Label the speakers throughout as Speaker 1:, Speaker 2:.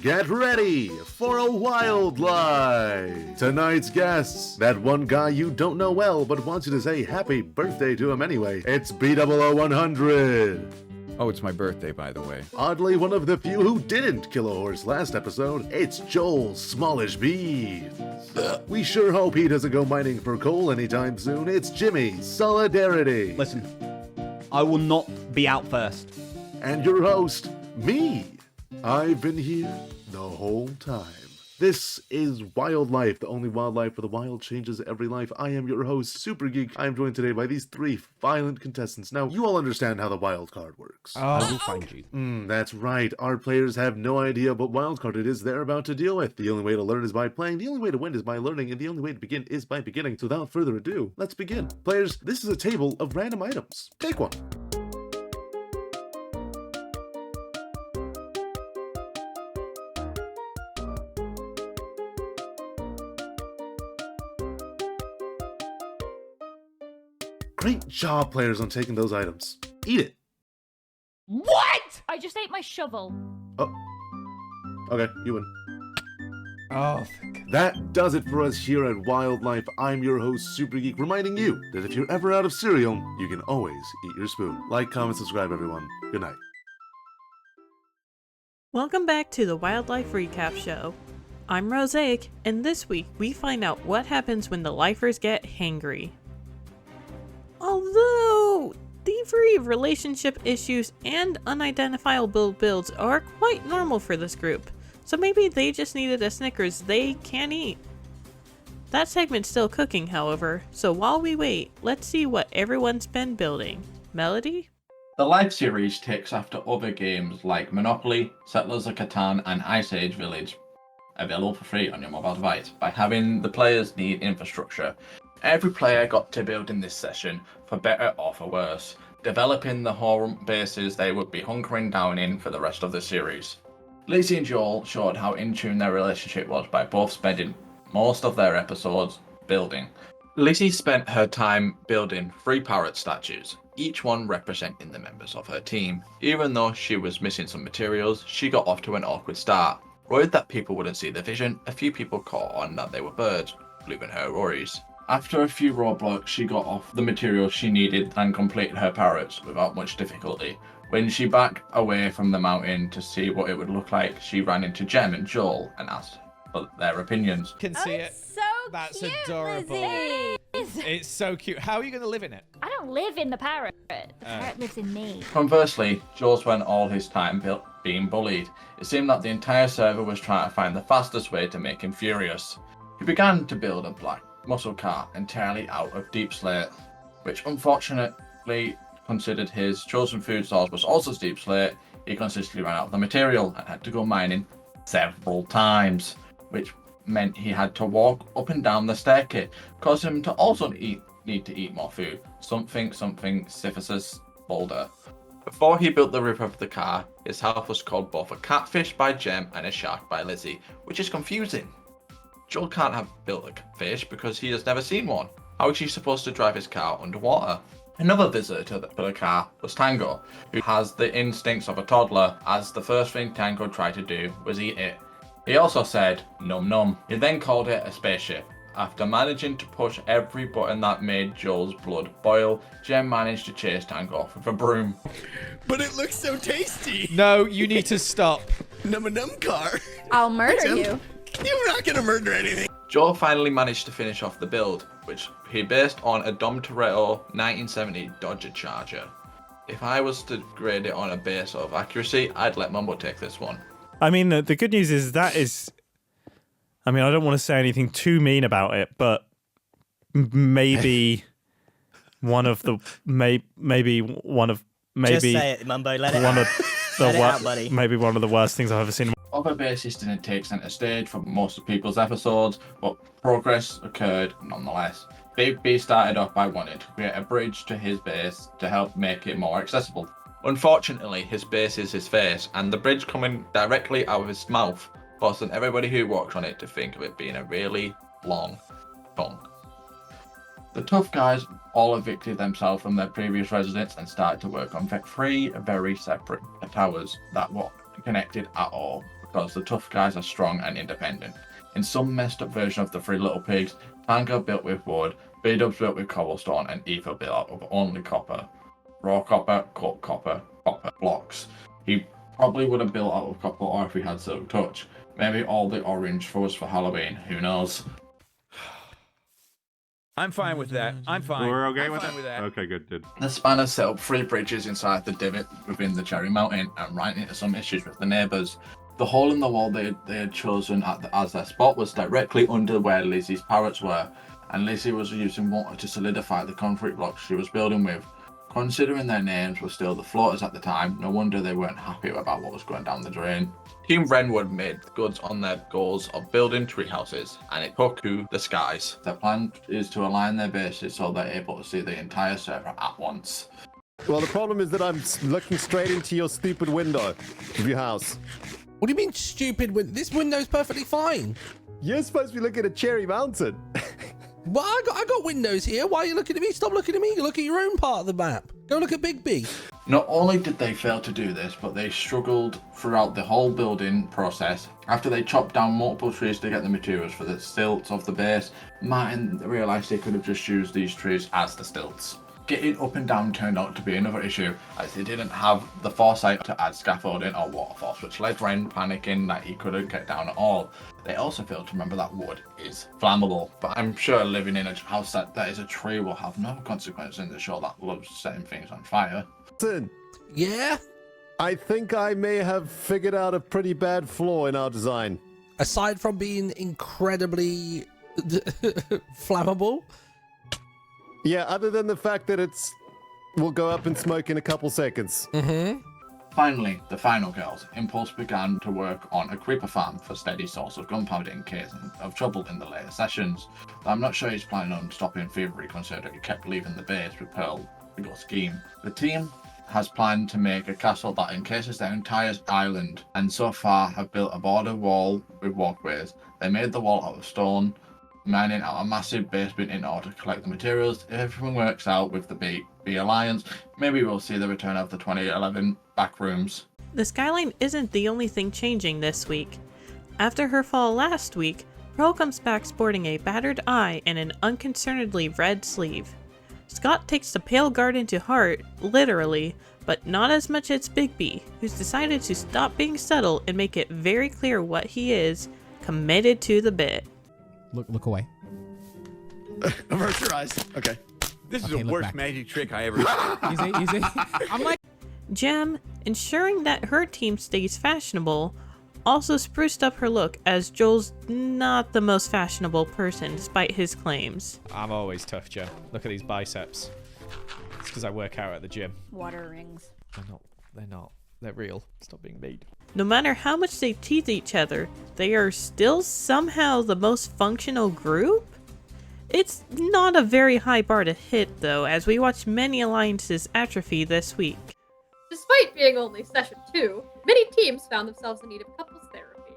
Speaker 1: Get ready for a wild lie! Tonight's guests, that one guy you don't know well but wants you to say happy birthday to him anyway. It's B000100.
Speaker 2: Oh, it's my birthday, by the way.
Speaker 1: Oddly, one of the few who didn't kill a horse last episode, it's Joel Smallishbeans. We sure hope he doesn't go mining for coal anytime soon. It's Jimmy Solidarity.
Speaker 3: Listen, I will not be out first.
Speaker 1: And your host, me. I've been here the whole time. This is Wildlife, the only wildlife where the wild changes every life. I am your host, Super Geek. I am joined today by these three violent contestants. Now, you all understand how the wild card works.
Speaker 3: I will find you.
Speaker 1: That's right. Our players have no idea what wild card it is they're about to deal with. The only way to learn is by playing. The only way to win is by learning. And the only way to begin is by beginning. So without further ado, let's begin. Players, this is a table of random items. Take one. Great job, players, on taking those items. Eat it.
Speaker 4: What? I just ate my shovel.
Speaker 1: Oh. Okay, you win.
Speaker 2: Oh,
Speaker 1: That does it for us here at Wildlife. I'm your host, Super Geek, reminding you that if you're ever out of cereal, you can always eat your spoon. Like, comment, subscribe, everyone. Good night.
Speaker 5: Welcome back to the Wildlife Recap Show. I'm Rosé, and this week we find out what happens when the lifers get hangry. Although thievery, relationship issues, and unidentifiable builds are quite normal for this group, so maybe they just needed a Snickers they can't eat. That segment's still cooking, however, so while we wait, let's see what everyone's been building. Melody?
Speaker 6: The Life series takes after other games like Monopoly, Settlers of Catan, and Ice Age Village, available for free on your mobile device, by having the players need infrastructure. Every player got to build in this session, for better or for worse, developing the home bases they would be hunkering down in for the rest of the series. Lizzie and Joel showed how in tune their relationship was by both spending most of their episodes building. Lizzie spent her time building 3 parrot statues, each one representing the members of her team. Even though she was missing some materials, she got off to an awkward start. Worried that people wouldn't see the vision, a few people caught on that they were birds, leaving her worries. After a few roadblocks, she got off the materials she needed and completed her parrots without much difficulty. When she backed away from the mountain to see what it would look like, she ran into Jem and Joel and asked for their opinions.
Speaker 7: Can see it.
Speaker 4: So
Speaker 7: That's
Speaker 4: cute,
Speaker 7: adorable.
Speaker 4: Lizzie.
Speaker 7: It's so cute. How are you going to live in it?
Speaker 4: I don't live in the parrot. The parrot lives in me.
Speaker 6: Conversely, Joel spent all his time being bullied. It seemed that the entire server was trying to find the fastest way to make him furious. He began to build a black muscle car entirely out of deep slate, which unfortunately considered his chosen food source was also deep slate. He consistently ran out of the material and had to go mining several times, which meant he had to walk up and down the staircase, causing him to also need to eat more food. Something Sisyphus boulder. Before he built the roof of the car, his house was called both a catfish by Jem and a shark by Lizzie, which is confusing. Joel can't have built a fish because he has never seen one. How is he supposed to drive his car underwater? Another visitor to the car was Tango, who has the instincts of a toddler, as the first thing Tango tried to do was eat it. He also said, num num. He then called it a spaceship. After managing to push every button that made Joel's blood boil, Jem managed to chase Tango off with a broom.
Speaker 8: But it looks so tasty.
Speaker 7: No, you need to stop.
Speaker 8: Num car.
Speaker 4: I'll murder you.
Speaker 8: You're not gonna murder anything.
Speaker 6: Joel finally managed to finish off the build, which he based on a Dom Toretto 1970 Dodge Charger. If I was to grade it on a base of accuracy, I'd let Mumbo take this one.
Speaker 9: I mean, the good news is I don't want to say anything too mean about it, but maybe
Speaker 8: Just say it, Mumbo. Let it out. Let it out, buddy.
Speaker 9: maybe one of the worst things I've ever seen.
Speaker 6: Other bases didn't take center stage for most of people's episodes, but progress occurred nonetheless. Big B started off by wanting to create a bridge to his base to help make it more accessible. Unfortunately, his base is his face, and the bridge coming directly out of his mouth, causing everybody who walks on it to think of it being a really long tongue. The tough guys all evicted themselves from their previous residence and started to work on 3 very separate towers that weren't connected at all. because the tough guys are strong and independent. In some messed up version of the Three Little Pigs, Tango built with wood, B-Dubs built with cobblestone, and Etho built out of only copper. Raw copper, cut copper, copper blocks. He probably would have built out of copper, or if he had Silk Touch. Maybe all the orange for us for Halloween, who knows?
Speaker 2: I'm fine with that. I'm fine.
Speaker 1: We're okay
Speaker 2: I'm
Speaker 1: with
Speaker 2: fine
Speaker 1: that?
Speaker 2: with that.
Speaker 1: Okay, good.
Speaker 6: The Spanners set up 3 bridges inside the divot within the Cherry Mountain and ran into some issues with the neighbours. The hole in the wall they had chosen as their spot was directly under where Lizzie's parrots were, and Lizzie was using water to solidify the concrete blocks she was building with. Considering their names were still the floaters at the time, no wonder they weren't happy about what was going down the drain. Team Wrenwood made goods on their goals of building tree houses, and it took to the skies. Their plan is to align their bases so they're able to see the entire server at once.
Speaker 10: Well, the problem is that I'm looking straight into your stupid window of your house.
Speaker 11: What do you mean stupid? This window's perfectly fine.
Speaker 10: You're supposed to be looking at Cherry Mountain.
Speaker 11: Well, I got windows here. Why are you looking at me? Stop looking at me. Look at your own part of the map. Go look at Big B.
Speaker 6: Not only did they fail to do this, but they struggled throughout the whole building process. After they chopped down multiple trees to get the materials for the stilts of the base, Martin realised they could have just used these trees as the stilts. Getting up and down turned out to be another issue, as they didn't have the foresight to add scaffolding or waterfalls, which led Ren panicking that he couldn't get down at all. They also failed to remember that wood is flammable, but I'm sure living in a house that is a tree will have no consequence in the show that loves setting things on fire.
Speaker 10: Listen,
Speaker 11: Yeah?
Speaker 10: I think I may have figured out a pretty bad flaw in our design.
Speaker 11: Aside from being incredibly flammable?
Speaker 10: Yeah, other than the fact that will go up in smoke in a couple seconds.
Speaker 11: Mm-hmm.
Speaker 6: Finally, the final girls, Impulse began to work on a creeper farm for steady source of gunpowder in case of trouble in the later sessions. I'm not sure he's planning on stopping thievery considering he kept leaving the base with Pearl to go scheme. The team has planned to make a castle that encases their entire island, and so far have built a border wall with walkways. They made the wall out of stone, mining out a massive basement in order to collect the materials. If everything works out with the B Alliance, maybe we'll see the return of the 2011 backrooms.
Speaker 5: The skyline isn't the only thing changing this week. After her fall last week, Pearl comes back sporting a battered eye and an unconcernedly red sleeve. Scott takes the pale garden to heart, literally, but not as much as Big B, who's decided to stop being subtle and make it very clear what he is, committed to the bit.
Speaker 12: Look away.
Speaker 8: Avert your eyes. Okay.
Speaker 2: This is
Speaker 12: Okay,
Speaker 2: the
Speaker 12: look
Speaker 2: worst
Speaker 12: back.
Speaker 2: magic trick I ever saw.
Speaker 12: Easy. I'm like,
Speaker 5: Gem, ensuring that her team stays fashionable, also spruced up her look as Joel's not the most fashionable person despite his claims.
Speaker 7: I'm always tough, Joe. Look at these biceps. It's because I work out at the gym.
Speaker 4: Water rings.
Speaker 7: They're not. They're real. Stop being made.
Speaker 5: No matter how much they tease each other, they are still somehow the most functional group? It's not a very high bar to hit though, as we watch many alliances atrophy this week.
Speaker 13: Despite being only session 2, many teams found themselves in need of couples therapy.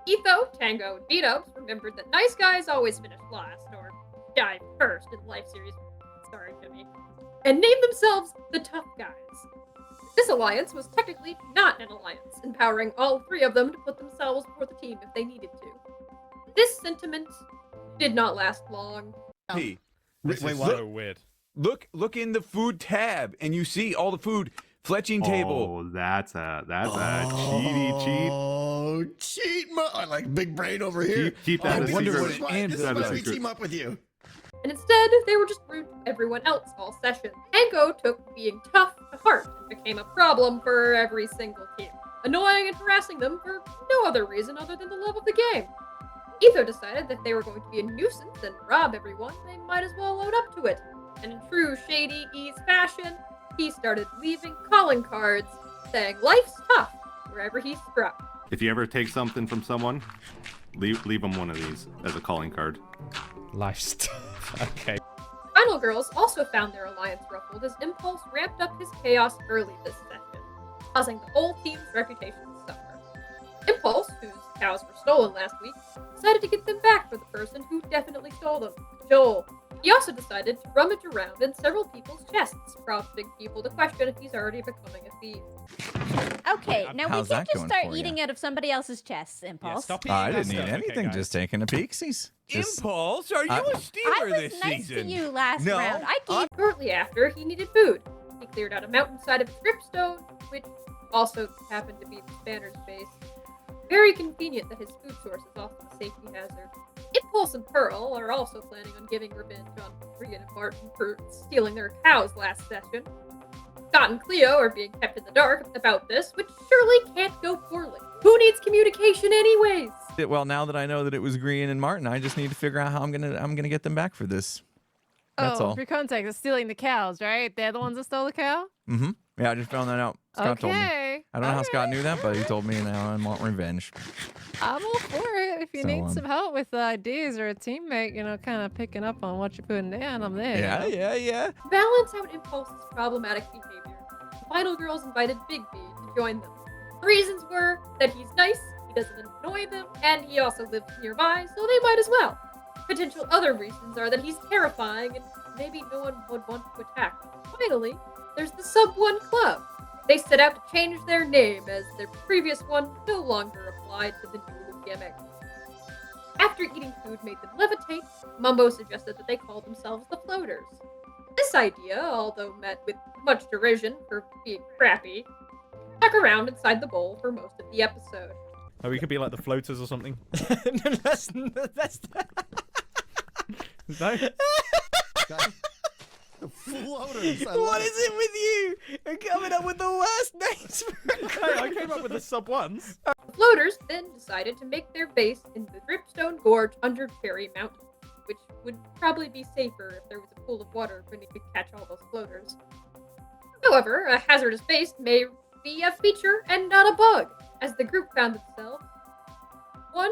Speaker 13: Etho, Tango, and B-Dubs remembered that nice guys always finish last, or die first in the life series. Sorry, Jimmy. And named themselves the Tough Guys. This alliance was technically not an alliance, empowering all 3 of them to put themselves before the team if they needed to. This sentiment did not last long.
Speaker 2: Hey,
Speaker 7: This
Speaker 8: Wait,
Speaker 7: is
Speaker 8: what?
Speaker 7: so weird.
Speaker 2: look in the food tab, and you see all the food. Fletching table.
Speaker 1: Oh, that's a cheaty cheat.
Speaker 8: Oh, cheat I like big brain over here.
Speaker 1: Keep that
Speaker 8: I
Speaker 1: a
Speaker 8: wonder
Speaker 1: secret.
Speaker 8: what it ends. This is why we team up with you.
Speaker 13: And instead, they were just rude to everyone else all session. Tango took being tough to heart and became a problem for every single team, annoying and harassing them for no other reason other than the love of the game. Etho decided that if they were going to be a nuisance and rob everyone, they might as well own up to it. And in true Shady E's fashion, he started leaving calling cards saying life's tough wherever he struck.
Speaker 1: If you ever take something from someone, leave them one of these as a calling card.
Speaker 7: Lifestyle. Okay.
Speaker 13: Final Girls also found their alliance ruffled as Impulse ramped up his chaos early this session, causing the whole team's reputation to suffer. Impulse, whose cows were stolen last week, decided to get them back for the person who definitely stole them, Joel. He also decided to rummage around in several people's chests, prompting people to question if he's already becoming a thief.
Speaker 14: Okay, now we
Speaker 2: how's
Speaker 14: can't
Speaker 2: that
Speaker 14: just
Speaker 2: going
Speaker 14: start
Speaker 2: for
Speaker 14: eating out of somebody else's chests, Impulse.
Speaker 7: stop eating
Speaker 2: I
Speaker 7: that
Speaker 2: didn't eat
Speaker 7: stuff.
Speaker 2: anything,
Speaker 7: Okay,
Speaker 2: just taking a peeksies. Impulse,
Speaker 4: are you
Speaker 2: a
Speaker 4: stealer
Speaker 14: I was
Speaker 4: this
Speaker 14: nice
Speaker 4: season?
Speaker 14: to you last
Speaker 2: No,
Speaker 14: round. I gave
Speaker 13: Shortly after, he needed food. He cleared out a mountainside of dripstone, which also happened to be the Spanner's base. Very convenient that his food source is also a safety hazard. Impulse and Pearl are also planning on giving revenge on Grian and Martin for stealing their cows last session. Scott and Cleo are being kept in the dark about this, which surely can't go poorly. Who needs communication anyways?
Speaker 2: Well, now that I know that it was Grian and Martin, I just need to figure out how I'm gonna get them back for this. That's all.
Speaker 15: For context, it's stealing the cows, right? They're the ones that stole the cow?
Speaker 2: Mm-hmm. Yeah, I just found that out. Scott told me.
Speaker 15: Okay.
Speaker 2: I don't know how Scott knew that, but he told me, and now I want revenge.
Speaker 15: I'm all for it. If you
Speaker 2: So,
Speaker 15: need some help with ideas or a teammate, kind of picking up on what you're putting down, I'm there.
Speaker 2: Yeah.
Speaker 13: To balance out Impulse's problematic behavior, the final girls invited Big B to join them. The reasons were that he's nice, he doesn't annoy them, and he also lives nearby, so they might as well. Potential other reasons are that he's terrifying and maybe no one would want to attack him. Finally, there's the Sub 1 Club. They set out to change their name as their previous one no longer applied to the new gimmick. After eating food made them levitate, Mumbo suggested that they call themselves the Floaters. This idea, although met with much derision for being crappy, stuck around inside the bowl for most of the episode.
Speaker 9: Oh, we could be like the floaters or something.
Speaker 7: that's
Speaker 9: no.
Speaker 10: The floaters.
Speaker 7: What is it with you? You're coming up with the worst names for
Speaker 9: I came up with the sub ones.
Speaker 13: The Floaters then decided to make their base in the Dripstone Gorge under Cherry Mountain, which would probably be safer if there was a pool of water beneath to catch all those floaters. However, a hazardous base may be a feature and not a bug, as the group found themselves one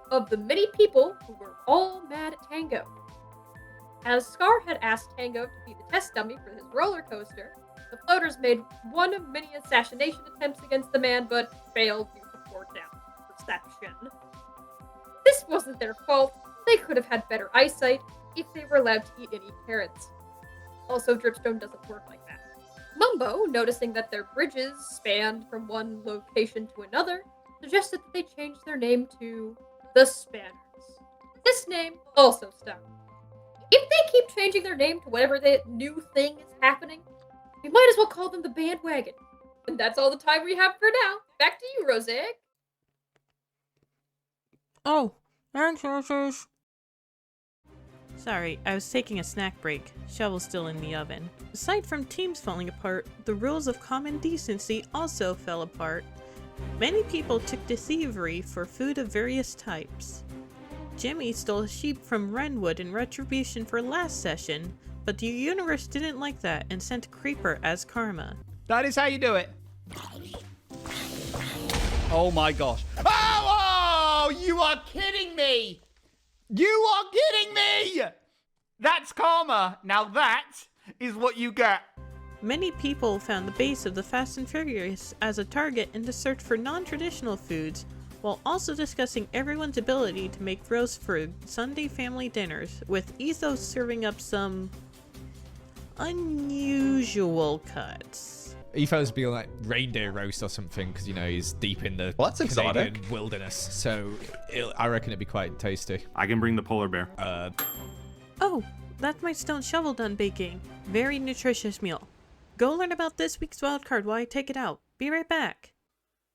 Speaker 13: of the many people who were all mad at Tango. As Scar had asked Tango to be the test dummy for his roller coaster, the Floaters made one of many assassination attempts against the man, but failed due to poor down perception. This wasn't their fault. They could have had better eyesight if they were allowed to eat any carrots. Also, Dripstone doesn't work like that. Mumbo, noticing that their bridges spanned from one location to another, suggested that they change their name to the Spanners. This name also stuck. If they keep changing their name to whatever the new thing is happening, we might as well call them the Bandwagon. And that's all the time we have for now. Back to you, Rosé.
Speaker 5: Oh, thanks, Roses. Sorry, I was taking a snack break. Shovel's still in the oven. Aside from teams falling apart, the rules of common decency also fell apart. Many people took to thievery for food of various types. Jimmy stole a sheep from Renwood in retribution for last session, but the universe didn't like that and sent Creeper as karma.
Speaker 3: That is how you do it. Oh my gosh. Oh, you are kidding me! You are kidding me! That's karma. Now that is what you get.
Speaker 5: Many people found the base of the Fast and Furious as a target in the search for non-traditional foods, while also discussing everyone's ability to make roast for Sunday family dinners, with Etho serving up some unusual cuts.
Speaker 7: Etho's be like reindeer roast or something because he's deep in the
Speaker 16: that's
Speaker 7: Canadian
Speaker 16: exotic.
Speaker 7: wilderness. So I reckon it'd be quite tasty.
Speaker 16: I can bring the polar bear.
Speaker 5: Oh, that's my stone shovel done baking. Very nutritious meal. Go learn about this week's wildcard while I take it out. Be right back.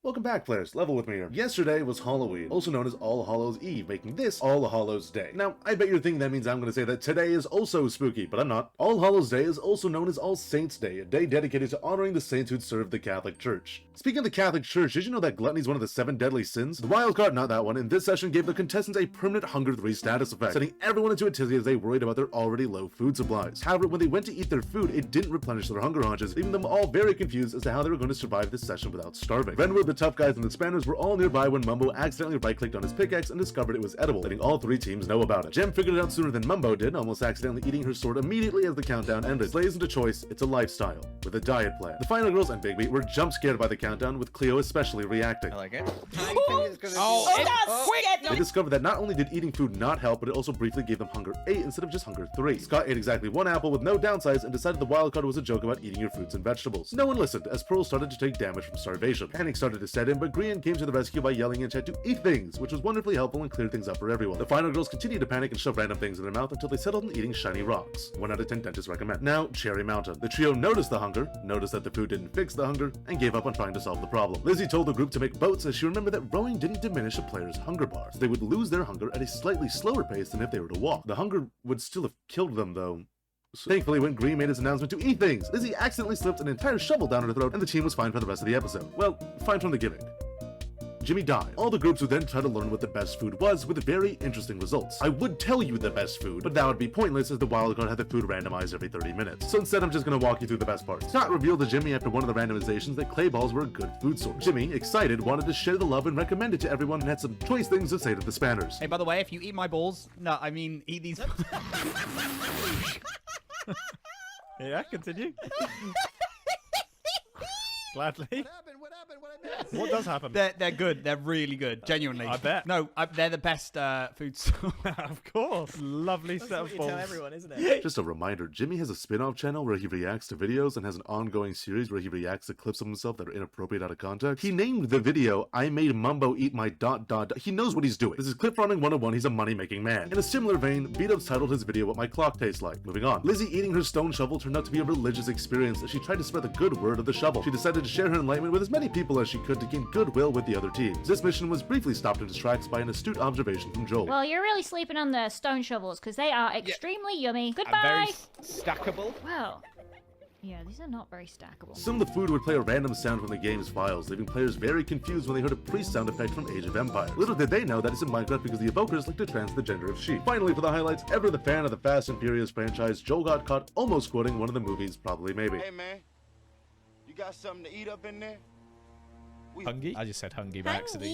Speaker 1: Welcome back, players. Level with me here. Yesterday was Halloween, also known as All Hallows Eve, making this All Hallows Day. Now, I bet you're thinking that means I'm going to say that today is also spooky, but I'm not. All Hallows Day is also known as All Saints Day, a day dedicated to honoring the saints who'd served the Catholic Church. Speaking of the Catholic Church, did you know that gluttony is one of the 7 deadly sins? The wildcard, not that one, in this session gave the contestants a permanent Hunger 3 status effect, sending everyone into a tizzy as they worried about their already low food supplies. However, when they went to eat their food, it didn't replenish their hunger haunches, leaving them all very confused as to how they were going to survive this session without starving. Renwood, the tough guys and the spanners were all nearby when Mumbo accidentally right-clicked on his pickaxe and discovered it was edible, letting all 3 teams know about it. Gem figured it out sooner than Mumbo did, almost accidentally eating her sword immediately as the countdown ended. Slays into choice, it's a lifestyle, with a diet plan. The final girls and Bigby were jump scared by the countdown, with Cleo especially reacting.
Speaker 2: I like it.
Speaker 1: They discovered that not only did eating food not help, but it also briefly gave them hunger 8 instead of just hunger 3. Scott ate exactly 1 apple with no downsides and decided the wildcard was a joke about eating your fruits and vegetables. No one listened, as Pearl started to take damage from starvation. Panic started to set in, but Grian came to the rescue by yelling in chat to eat things, which was wonderfully helpful and cleared things up for everyone. The final girls continued to panic and shove random things in their mouth until they settled on eating shiny rocks. 1 out of 10 dentists recommend. Now, Cherry Mountain. The trio noticed the hunger, noticed that the food didn't fix the hunger, and gave up on trying to solve the problem. Lizzie told the group to make boats as she remembered that rowing didn't diminish a player's hunger bar, so they would lose their hunger at a slightly slower pace than if they were to walk. The hunger would still have killed them, though. So thankfully, when Green made his announcement to eat things, Lizzie accidentally slipped an entire shovel down her throat, and the team was fine for the rest of the episode. Well, fine from the gimmick. Jimmy died. All the groups would then try to learn what the best food was, with very interesting results. I would tell you the best food, but that would be pointless as the wildcard had the food randomized every 30 minutes. So instead, I'm just gonna walk you through the best parts. Scott revealed to Jimmy after one of the randomizations that clay balls were a good food source. Jimmy, excited, wanted to share the love and recommend it to everyone and had some choice things to say to the spanners.
Speaker 3: Hey, by the way, if you eat my balls, no, I mean eat these.
Speaker 9: Yeah, continue. Gladly.
Speaker 8: What happened? What happened? What I missed?
Speaker 9: What does happen?
Speaker 3: They're good. They're really good. Genuinely.
Speaker 9: I bet.
Speaker 3: No, they're the best food source.
Speaker 9: Of course. Lovely set of balls.
Speaker 12: Tell everyone, isn't it?
Speaker 1: Just a reminder, Jimmy has a spin-off channel where he reacts to videos and has an ongoing series where he reacts to clips of himself that are inappropriate out of context. He named the video, I Made Mumbo Eat My ... He knows what he's doing. This is Clip Farming 101, he's a money-making man. In a similar vein, Beat-Ups titled his video What My Clock Tastes Like. Moving on. Lizzie eating her stone shovel turned out to be a religious experience as she tried to spread the good word of the shovel. She decided to share her enlightenment with as many people as she could to gain goodwill with the other teams. This mission was briefly stopped in its tracks by an astute observation from Joel.
Speaker 4: Well, you're really sleeping on the stone shovels because they are extremely yummy.
Speaker 12: And
Speaker 4: Goodbye.
Speaker 12: very stackable.
Speaker 4: Well, yeah, these are not very stackable.
Speaker 1: Some of the food would play a random sound from the game's files, leaving players very confused when they heard a priest sound effect from Age of Empires. Little did they know that it's in Minecraft because the evokers like to trans the gender of sheep. Finally, for the highlights, ever the fan of the Fast and Furious franchise, Joel got caught almost quoting one of the movies, Probably Maybe.
Speaker 16: Hey man, you got something to eat up in there?
Speaker 7: Hungry? I just said hungry by accident.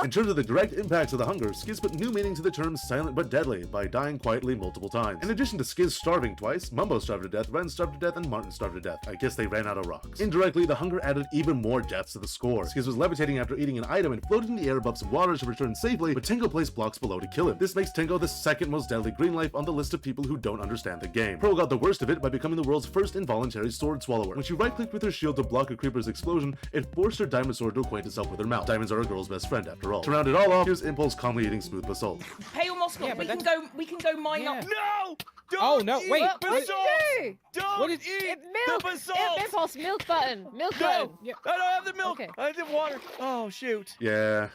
Speaker 1: In terms of the direct impacts of the hunger, Skizz put new meaning to the term silent but deadly by dying quietly multiple times. In addition to Skizz starving twice, Mumbo starved to death, Ren starved to death, and Martin starved to death. I guess they ran out of rocks. Indirectly, the hunger added even more deaths to the score. Skizz was levitating after eating an item and floated in the air above some water to return safely, but Tango placed blocks below to kill him. This makes Tango the second most deadly green life on the list of people who don't understand the game. Pearl got the worst of it by becoming the world's first involuntary sword swallower. When she right-clicked with her shield to block a creeper's explosion, it forced her diamond sword to acquaint itself with her mouth. Diamonds are a girl's best friend, after all. To round it all off, here's Impulse calmly eating smooth basalt.
Speaker 17: Hey, almost we can go mine up.
Speaker 12: No!
Speaker 11: Oh no! Wait!
Speaker 15: What did you do?
Speaker 11: What is
Speaker 15: It milk.
Speaker 12: the basalt!
Speaker 15: Impulse milk button. Milk button.
Speaker 12: No! I don't have the milk!
Speaker 15: Okay.
Speaker 12: I have the water! Oh, shoot.
Speaker 1: Yeah.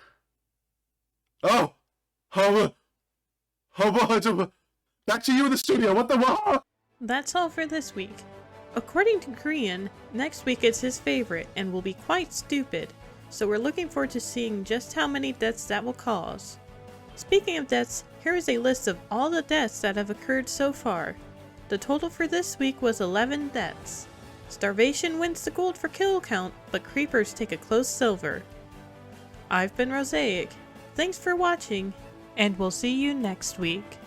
Speaker 1: Oh! Back to you in the studio, what the
Speaker 5: That's all for this week. According to Grian, next week is his favorite and will be quite stupid, so we're looking forward to seeing just how many deaths that will cause. Speaking of deaths, here is a list of all the deaths that have occurred so far. The total for this week was 11 deaths. Starvation wins the gold for kill count, but creepers take a close silver. I've been Rosé. Thanks for watching, and we'll see you next week.